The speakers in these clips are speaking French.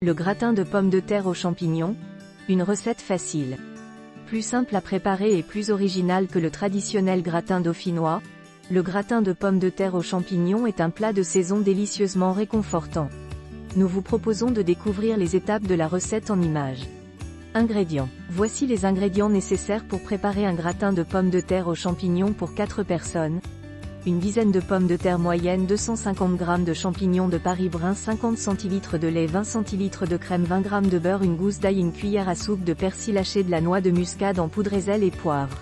Le gratin de pommes de terre aux champignons, une recette facile. Plus simple à préparer et plus original que le traditionnel gratin dauphinois, le gratin de pommes de terre aux champignons est un plat de saison délicieusement réconfortant. Nous vous proposons de découvrir les étapes de la recette en images. Ingrédients. Voici les ingrédients nécessaires pour préparer un gratin de pommes de terre aux champignons pour 4 personnes. Une dizaine de pommes de terre moyennes, 250 g de champignons de Paris brun, 50 cl de lait, 20 cl de crème, 20 g de beurre, une gousse d'ail, une cuillère à soupe de persil haché, de la noix de muscade en poudre, sel et poivre.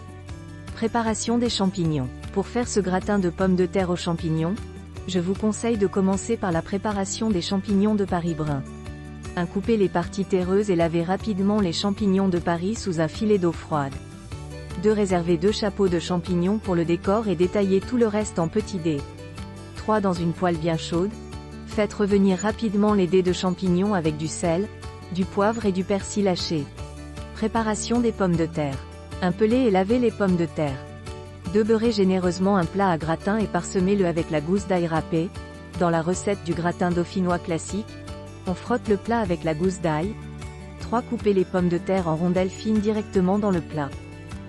Préparation des champignons. Pour faire ce gratin de pommes de terre aux champignons, je vous conseille de commencer par la préparation des champignons de Paris brun. Coupez les parties terreuses et lavez rapidement les champignons de Paris sous un filet d'eau froide. 2. Réservez 2 chapeaux de champignons pour le décor et détaillez tout le reste en petits dés. 3. Dans une poêle bien chaude, faites revenir rapidement les dés de champignons avec du sel, du poivre et du persil haché. Préparation des pommes de terre. Pelez et lavez les pommes de terre. 2. Beurrez généreusement un plat à gratin et parsemez-le avec la gousse d'ail râpée. Dans la recette du gratin dauphinois classique, on frotte le plat avec la gousse d'ail. 3. Coupez les pommes de terre en rondelles fines directement dans le plat.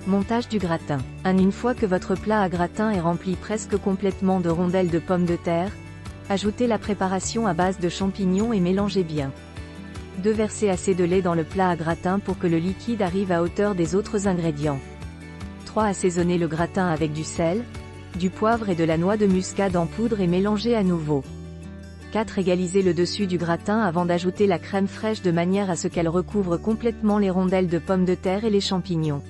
Montage du gratin. Une fois que votre plat à gratin est rempli presque complètement de rondelles de pommes de terre, ajoutez la préparation à base de champignons et mélangez bien. 2. Versez assez de lait dans le plat à gratin pour que le liquide arrive à hauteur des autres ingrédients. 3. Assaisonnez le gratin avec du sel, du poivre et de la noix de muscade en poudre et mélangez à nouveau. 4. Égalisez le dessus du gratin avant d'ajouter la crème fraîche de manière à ce qu'elle recouvre complètement les rondelles de pommes de terre et les champignons.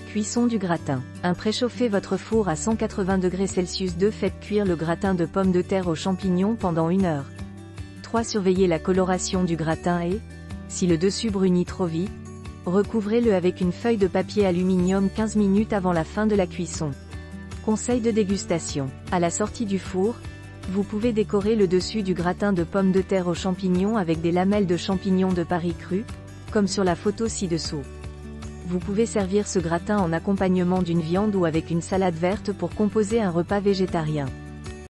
Cuisson du gratin. Préchauffez votre four à 180 °C. 2. Faites cuire le gratin de pommes de terre aux champignons pendant 1 heure. 3. Surveillez la coloration du gratin et, si le dessus brunit trop vite, recouvrez-le avec une feuille de papier aluminium 15 minutes avant la fin de la cuisson. Conseil de dégustation. À la sortie du four, vous pouvez décorer le dessus du gratin de pommes de terre aux champignons avec des lamelles de champignons de Paris crus, comme sur la photo ci-dessous. Vous pouvez servir ce gratin en accompagnement d'une viande ou avec une salade verte pour composer un repas végétarien.